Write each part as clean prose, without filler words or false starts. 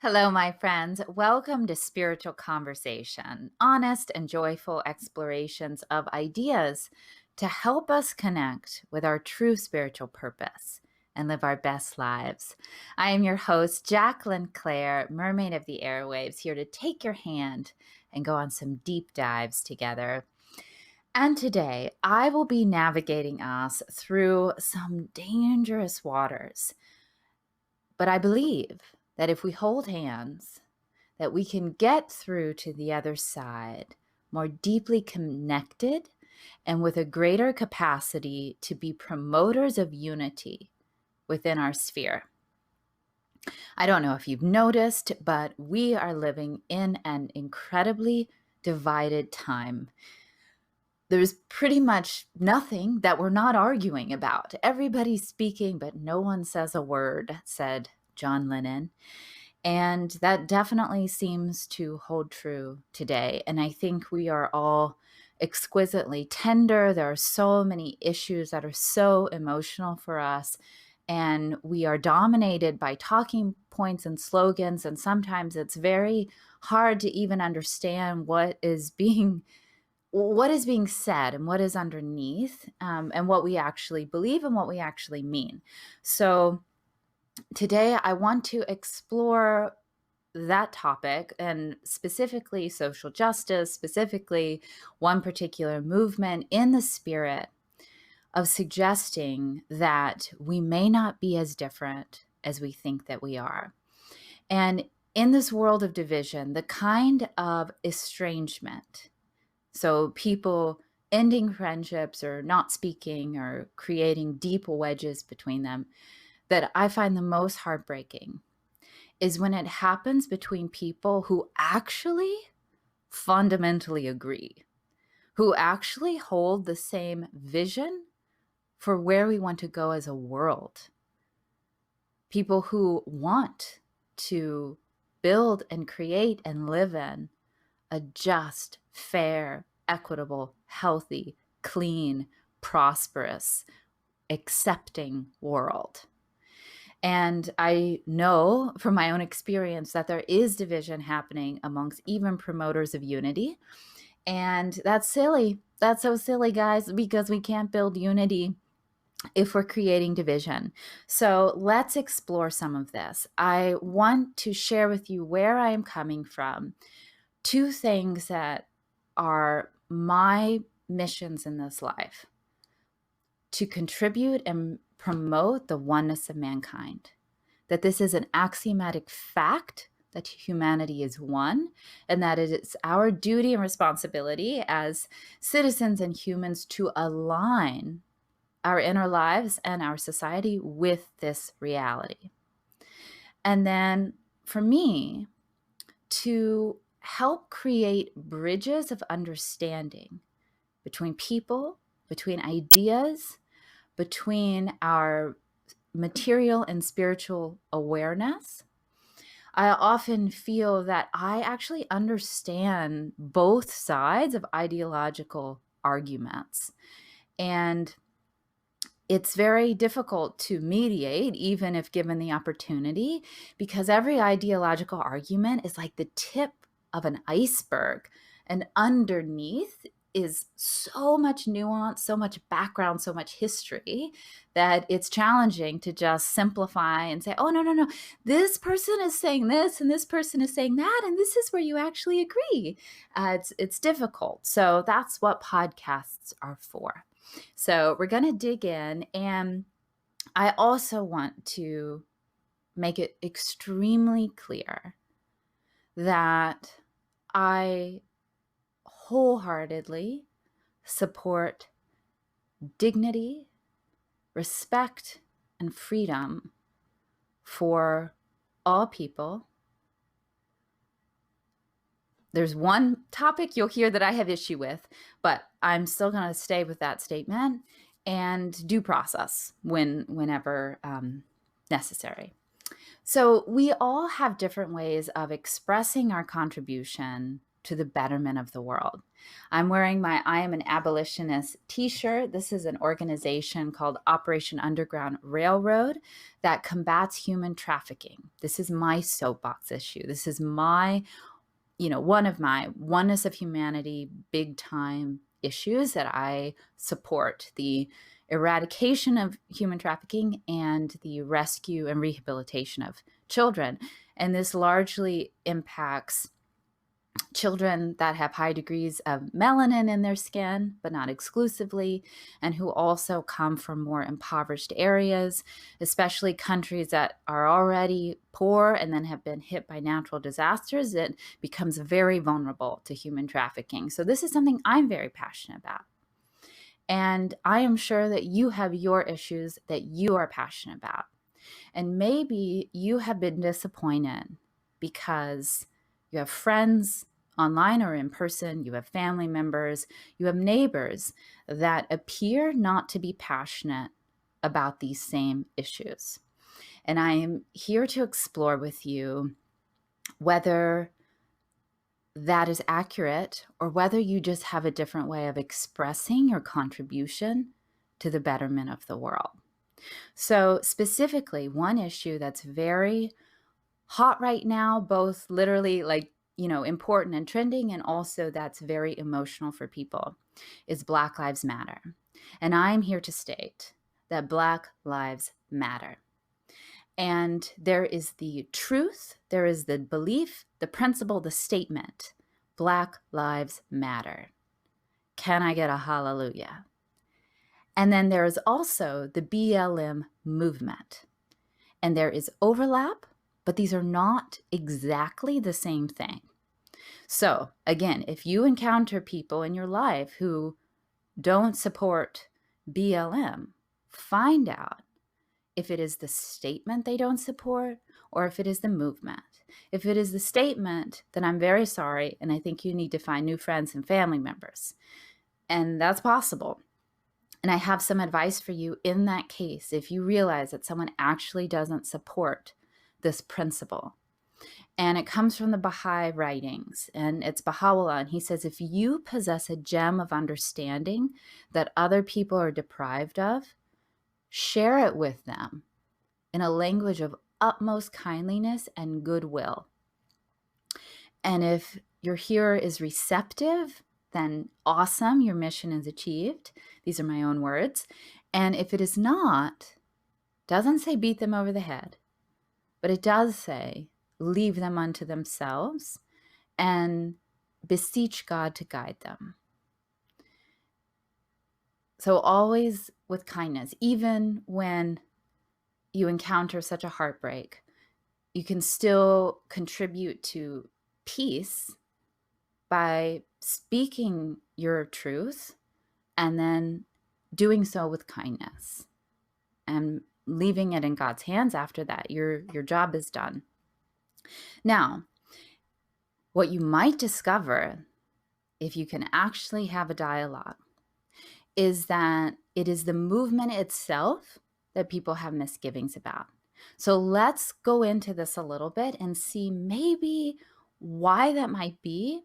Hello, my friends. Welcome to Spiritual Conversation, honest and joyful explorations of ideas to help us connect with our true spiritual purpose and live our best lives. I am your host, Jacqueline Clare, Mermaid of the Airwaves, here to take your hand and go on some deep dives together. And today, I will be navigating us through some dangerous waters. But I believe that if we hold hands, that we can get through to the other side more deeply connected and with a greater capacity to be promoters of unity within our sphere. I don't know if you've noticed, but we are living in an incredibly divided time. There's pretty much nothing that we're not arguing about. Everybody's speaking, but no one says a word, said John Lennon. And that definitely seems to hold true today. And I think we are all exquisitely tender. There are so many issues that are so emotional for us. And we are dominated by talking points and slogans. And sometimes it's very hard to even understand what is being said and what is underneath, and what we actually believe and what we actually mean. So today I want to explore that topic, and specifically social justice, specifically one particular movement, in the spirit of suggesting that we may not be as different as we think that we are. And in this world of division, the kind of estrangement, so people ending friendships or not speaking or creating deep wedges between them, that I find the most heartbreaking is when it happens between people who actually fundamentally agree, who actually hold the same vision for where we want to go as a world. People who want to build and create and live in a just, fair, equitable, healthy, clean, prosperous, accepting world. And I know from my own experience that there is division happening amongst even promoters of unity. And that's silly. That's so silly, guys, because we can't build unity if we're creating division. So let's explore some of this. I want to share with you where I am coming from. Two things that are my missions in this life: to contribute and promote the oneness of mankind, that this is an axiomatic fact that humanity is one, and that it is our duty and responsibility as citizens and humans to align our inner lives and our society with this reality. And then for me, to help create bridges of understanding between people, between ideas, between our material and spiritual awareness. I often feel that I actually understand both sides of ideological arguments. And it's very difficult to mediate, even if given the opportunity, because every ideological argument is like the tip of an iceberg. And underneath is so much nuance, so much background, so much history, that it's challenging to just simplify and say, oh, no, this person is saying this and this person is saying that, and this is where you actually agree. It's difficult. So that's what podcasts are for. So we're going to dig in, and I also want to make it extremely clear that I wholeheartedly support dignity, respect, and freedom for all people. There's one topic you'll hear that I have issue with, but I'm still going to stay with that statement, and due process whenever necessary. So we all have different ways of expressing our contribution to the betterment of the world. I'm wearing my I Am an Abolitionist t-shirt. This is an organization called Operation Underground Railroad that combats human trafficking. This is my soapbox issue. This is my, one of my oneness of humanity, big time issues that I support: the eradication of human trafficking and the rescue and rehabilitation of children. And this largely impacts children that have high degrees of melanin in their skin, but not exclusively, and who also come from more impoverished areas, especially countries that are already poor and then have been hit by natural disasters. It becomes very vulnerable to human trafficking. So this is something I'm very passionate about. And I am sure that you have your issues that you are passionate about. And maybe you have been disappointed because you have friends online or in person, you have family members, you have neighbors that appear not to be passionate about these same issues. And I am here to explore with you whether that is accurate or whether you just have a different way of expressing your contribution to the betterment of the world. So specifically, one issue that's very hot right now, both literally important and trending, and also that's very emotional for people, is Black Lives Matter. And I'm here to state that Black Lives Matter. And there is the truth, there is the belief, the principle, the statement: Black Lives Matter. Can I get a hallelujah? And then there is also the BLM movement. And there is overlap, but these are not exactly the same thing. So again, if you encounter people in your life who don't support BLM, find out if it is the statement they don't support or if it is the movement. If it is the statement, then I'm very sorry, and I think you need to find new friends and family members. And that's possible. And I have some advice for you in that case if you realize that someone actually doesn't support this principle. And it comes from the Baha'i writings, and it's Bahá'u'lláh. And he says, if you possess a gem of understanding that other people are deprived of, share it with them in a language of utmost kindliness and goodwill. And if your hearer is receptive, then awesome, your mission is achieved. These are my own words. And if it is not, doesn't say beat them over the head, but it does say leave them unto themselves and beseech God to guide them. So always with kindness, even when you encounter such a heartbreak, you can still contribute to peace by speaking your truth and then doing so with kindness and leaving it in God's hands after that. Your job is done. Now, what you might discover if you can actually have a dialogue is that it is the movement itself that people have misgivings about. So let's go into this a little bit and see maybe why that might be,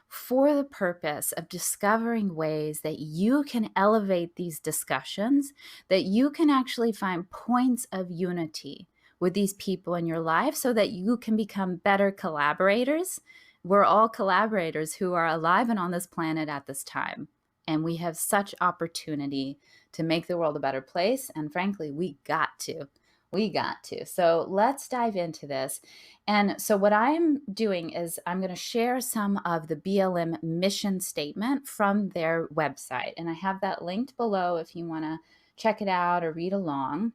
for the purpose of discovering ways that you can elevate these discussions, that you can actually find points of unity with these people in your life so that you can become better collaborators. We're all collaborators who are alive and on this planet at this time. And we have such opportunity to make the world a better place. And frankly, we got to. So let's dive into this. And so what I'm doing is I'm going to share some of the BLM Mission Statement from their website. And I have that linked below if you want to check it out or read along.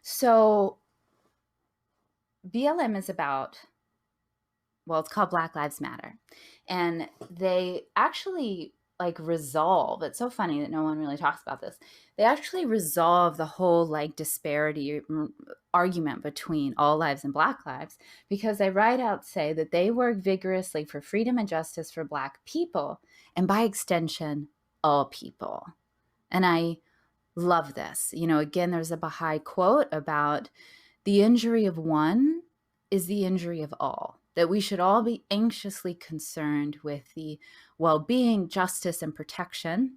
So BLM is about, well, it's called Black Lives Matter. And they actually resolve. It's so funny that no one really talks about this. They actually resolve the whole disparity argument between all lives and Black lives, because they say that they work vigorously for freedom and justice for Black people, and by extension, all people. And I love this. Again, there's a Baha'i quote about the injury of one is the injury of all. that we should all be anxiously concerned with the well-being, justice, and protection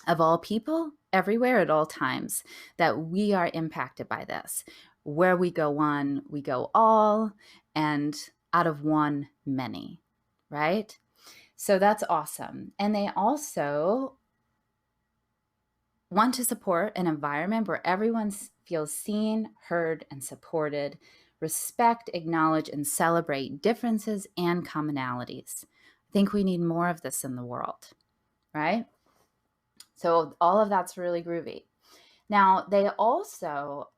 of all people everywhere at all times, that we are impacted by this. Where we go one, we go all, and out of one, many, right? So that's awesome. And they also want to support an environment where everyone feels seen, heard, and supported, respect, acknowledge, and celebrate differences and commonalities. I think we need more of this in the world, right? So all of that's really groovy. Now, they also,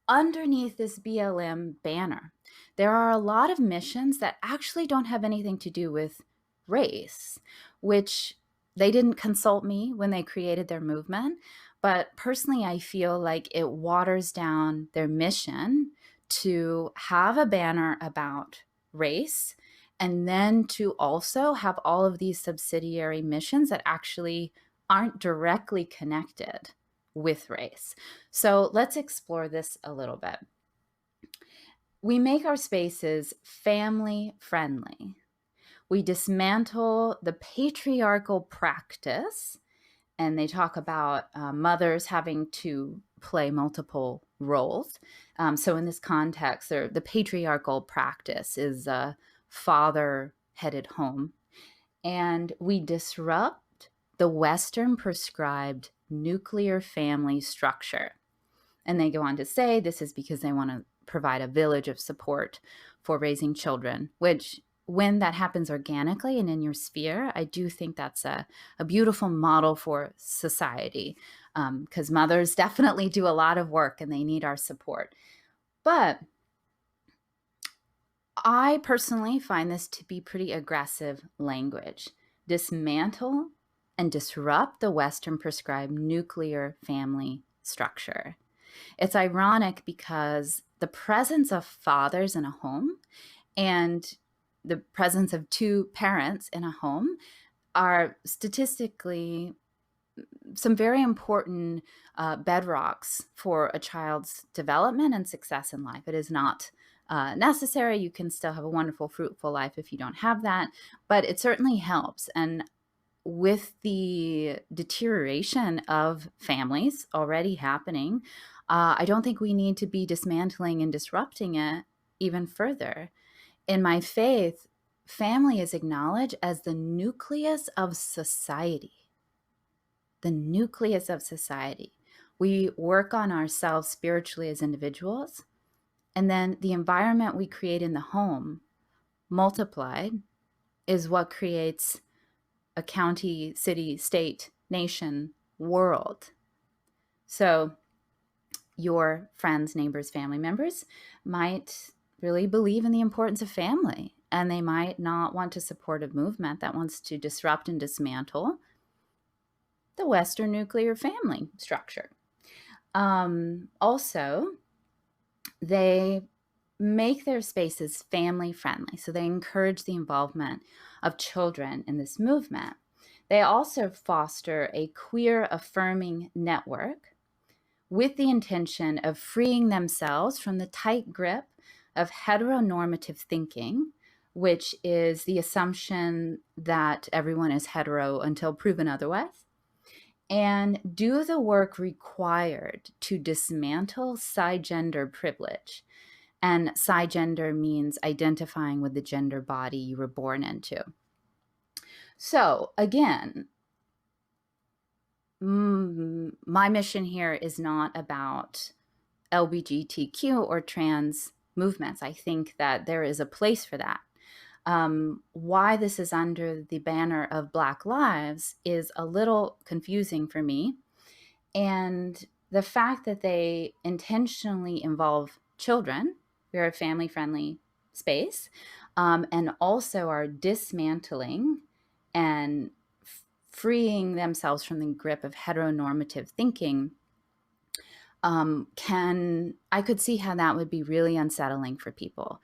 underneath this BLM banner, there are a lot of missions that actually don't have anything to do with race, which they didn't consult me when they created their movement. But personally, I feel like it waters down their mission to have a banner about race and then to also have all of these subsidiary missions that actually aren't directly connected with race. So let's explore this a little bit. We make our spaces family friendly. We dismantle the patriarchal practice, and they talk about mothers having to play multiple roles. So in this context, the patriarchal practice is a father-headed home. And we disrupt the Western prescribed nuclear family structure. And they go on to say this is because they want to provide a village of support for raising children, which when that happens organically and in your sphere, I do think that's a beautiful model for society, because mothers definitely do a lot of work and they need our support. But I personally find this to be pretty aggressive language. Dismantle and disrupt the Western prescribed nuclear family structure. It's ironic because the presence of fathers in a home and the presence of two parents in a home are statistically some very important bedrocks for a child's development and success in life. It is not necessary. You can still have a wonderful, fruitful life if you don't have that, but it certainly helps. And with the deterioration of families already happening, I don't think we need to be dismantling and disrupting it even further. In my faith, family is acknowledged as the nucleus of society. The nucleus of society. We work on ourselves spiritually as individuals, and then the environment we create in the home, multiplied, is what creates a county, city, state, nation, world. So your friends, neighbors, family members might really believe in the importance of family, and they might not want to support a movement that wants to disrupt and dismantle the Western nuclear family structure. Also, they make their spaces family friendly. So they encourage the involvement of children in this movement. They also foster a queer affirming network with the intention of freeing themselves from the tight grip of heteronormative thinking, which is the assumption that everyone is hetero until proven otherwise, and do the work required to dismantle cisgender privilege. And cisgender means identifying with the gender body you were born into. So again, my mission here is not about LGBTQ or trans movements. I think that there is a place for that. Why this is under the banner of Black Lives is a little confusing for me. And the fact that they intentionally involve children, we're a family-friendly space, and also are dismantling and freeing themselves from the grip of heteronormative thinking, I could see how that would be really unsettling for people.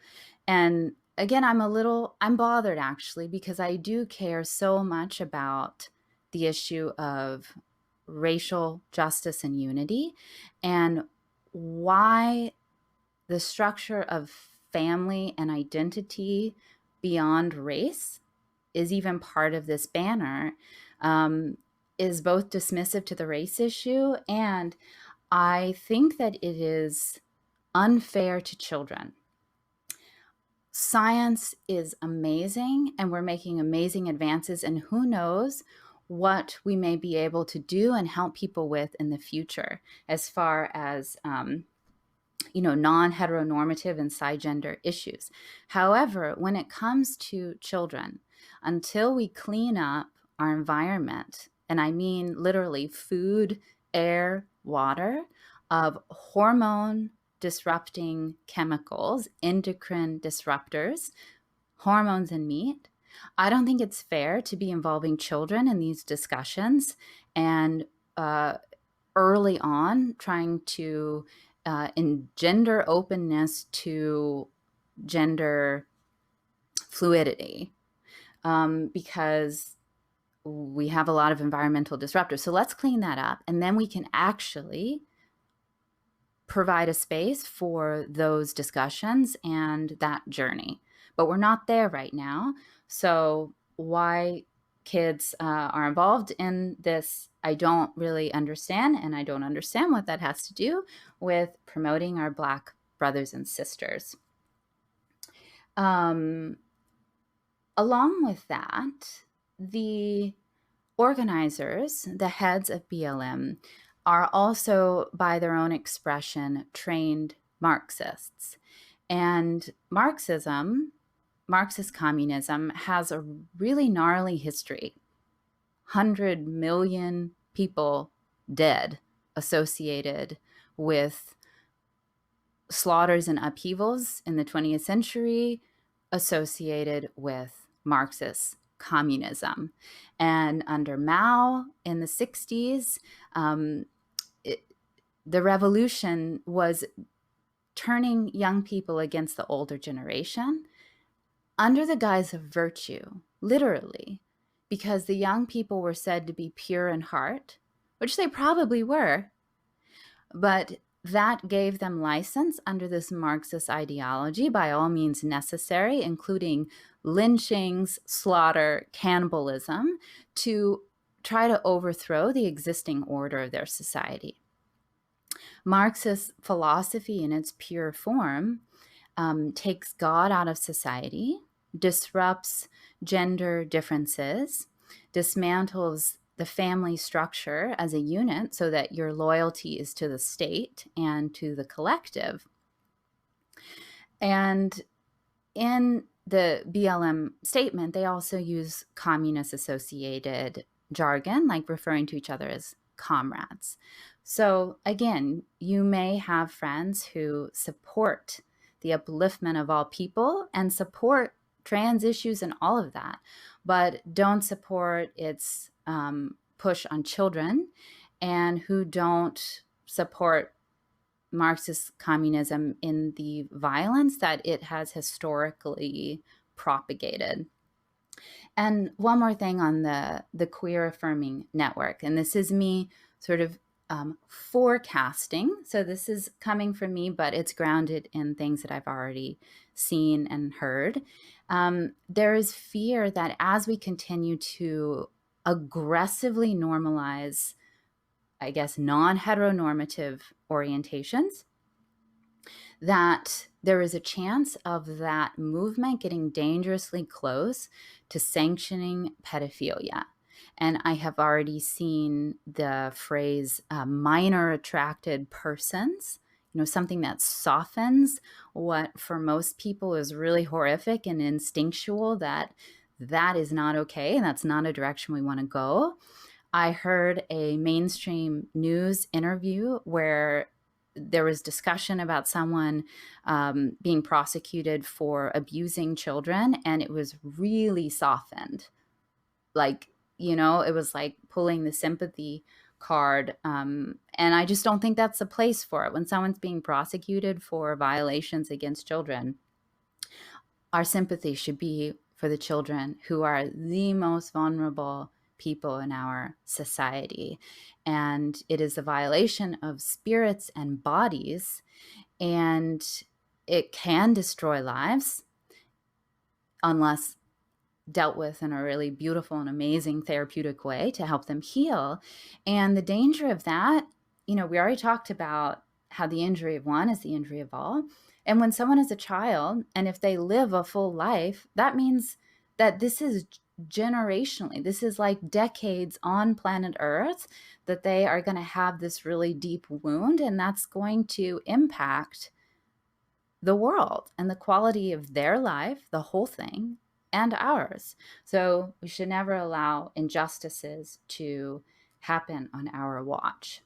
And again, I'm bothered actually, because I do care so much about the issue of racial justice and unity, and why the structure of family and identity beyond race is even part of this banner, is both dismissive to the race issue, and I think that it is unfair to children. Science is amazing, and we're making amazing advances, and who knows what we may be able to do and help people with in the future as far as non-heteronormative and cisgender issues. However, when it comes to children, until we clean up our environment, and I mean literally food, air, water, of hormone disrupting chemicals, endocrine disruptors, hormones in meat, I don't think it's fair to be involving children in these discussions and early on trying to engender openness to gender fluidity, because we have a lot of environmental disruptors. So let's clean that up, and then we can actually provide a space for those discussions and that journey. But we're not there right now. So why kids are involved in this, I don't really understand, and I don't understand what that has to do with promoting our Black brothers and sisters. Along with that, the organizers, the heads of BLM, are also, by their own expression, trained Marxists. And Marxist communism has a really gnarly history. 100 million people dead associated with slaughters and upheavals in the 20th century associated with Marxist communism. And under Mao in the 60s, the revolution was turning young people against the older generation under the guise of virtue, literally, because the young people were said to be pure in heart, which they probably were, but that gave them license under this Marxist ideology, by all means necessary, including lynchings, slaughter, cannibalism, to try to overthrow the existing order of their society. Marxist philosophy in its pure form takes God out of society, disrupts gender differences, dismantles the family structure as a unit so that your loyalty is to the state and to the collective. And in the BLM statement, they also use communist-associated jargon, like referring to each other as comrades. So again, you may have friends who support the upliftment of all people and support trans issues and all of that, but don't support its push on children, and who don't support Marxist communism in the violence that it has historically propagated. And one more thing on the queer affirming network, and this is me sort of forecasting. So this is coming from me, but it's grounded in things that I've already seen and heard. There is fear that as we continue to aggressively normalize, I guess, non-heteronormative orientations, that there is a chance of that movement getting dangerously close to sanctioning pedophilia. And I have already seen the phrase minor attracted persons, something that softens what for most people is really horrific and instinctual, that is not okay, and that's not a direction we want to go. I heard a mainstream news interview where there was discussion about someone being prosecuted for abusing children, and it was really softened. Like, it was like pulling the sympathy card. And I just don't think that's the place for it. When someone's being prosecuted for violations against children, our sympathy should be for the children who are the most vulnerable people in our society. And it is a violation of spirits and bodies. And it can destroy lives unless dealt with in a really beautiful and amazing therapeutic way to help them heal. And the danger of that, we already talked about how the injury of one is the injury of all. And when someone is a child, and if they live a full life, that means that this is generationally, this is like decades on planet Earth, that they are going to have this really deep wound, and that's going to impact the world and the quality of their life, the whole thing, and ours. So we should never allow injustices to happen on our watch.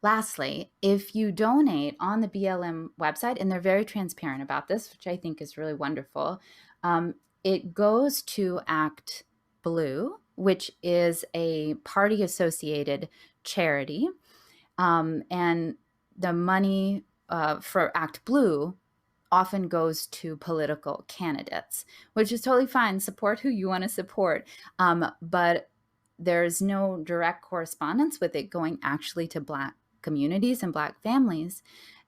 Lastly, if you donate on the BLM website, and they're very transparent about this, which I think is really wonderful, it goes to Act Blue, which is a party-associated charity. And the money for Act Blue often goes to political candidates, which is totally fine. Support who you want to support. But there's no direct correspondence with it going actually to Black communities and Black families.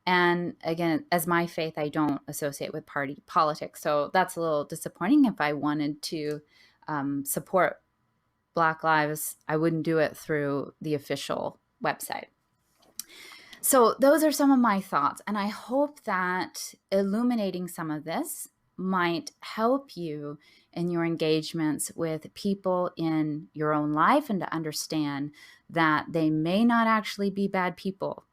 And again, as my faith, I don't associate with party politics. So that's a little disappointing. If I wanted to support Black lives, I wouldn't do it through the official website. So those are some of my thoughts, and I hope that illuminating some of this might help you in your engagements with people in your own life, and to understand that they may not actually be bad people.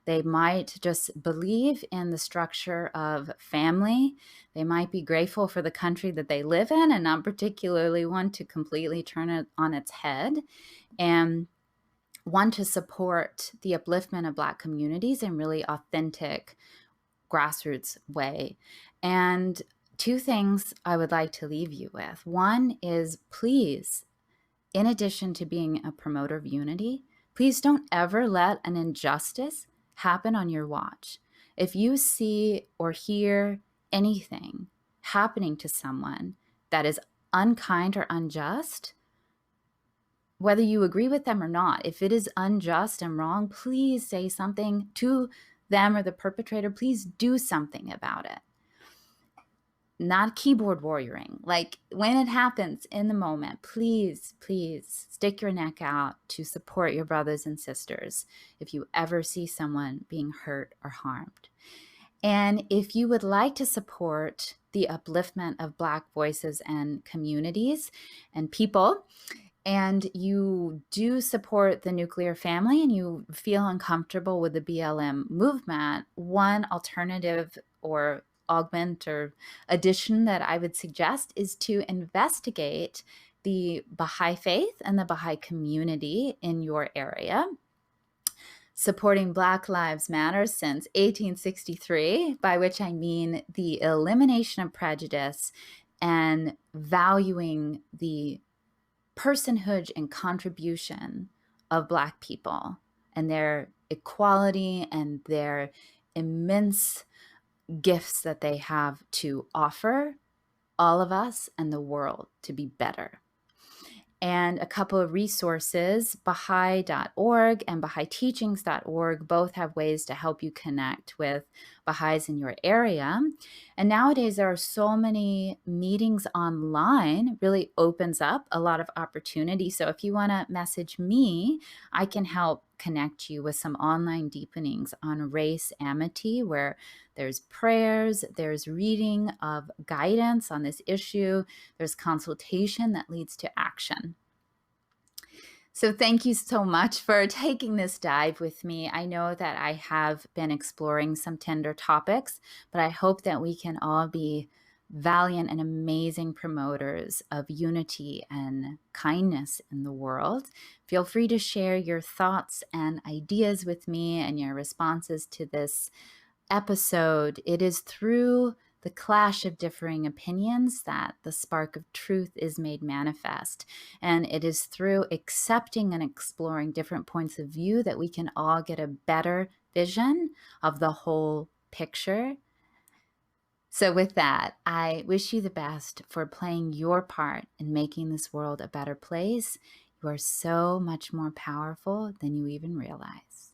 They might just believe in the structure of family. They might be grateful for the country that they live in and not particularly want to completely turn it on its head, and want to support the upliftment of Black communities in really authentic, grassroots way. And two things I would like to leave you with. One is, please, in addition to being a promoter of unity, please don't ever let an injustice happen on your watch. If you see or hear anything happening to someone that is unkind or unjust, whether you agree with them or not, if it is unjust and wrong, please say something to them or the perpetrator. Please do something about it. Not keyboard warrioring. Like, when it happens in the moment, please, please stick your neck out to support your brothers and sisters if you ever see someone being hurt or harmed. And if you would like to support the upliftment of Black voices and communities and people, and you do support the nuclear family and you feel uncomfortable with the BLM movement, one alternative or augment or addition that I would suggest is to investigate the Baha'i faith and the Baha'i community in your area. Supporting Black Lives Matter since 1863, by which I mean the elimination of prejudice and valuing the personhood and contribution of Black people and their equality and their immense gifts that they have to offer all of us and the world to be better. And a couple of resources, Baha'i.org and Baha'iTeachings.org, both have ways to help you connect with Baha'is in your area. And nowadays there are so many meetings online, it really opens up a lot of opportunity. So if you want to message me, I can help connect you with some online deepenings on race amity, where there's prayers, there's reading of guidance on this issue, there's consultation that leads to action. So thank you so much for taking this dive with me. I know that I have been exploring some tender topics, but I hope that we can all be valiant and amazing promoters of unity and kindness in the world. Feel free to share your thoughts and ideas with me and your responses to this episode. It is through the clash of differing opinions that the spark of truth is made manifest. And it is through accepting and exploring different points of view that we can all get a better vision of the whole picture. So with that, I wish you the best for playing your part in making this world a better place. You are so much more powerful than you even realize.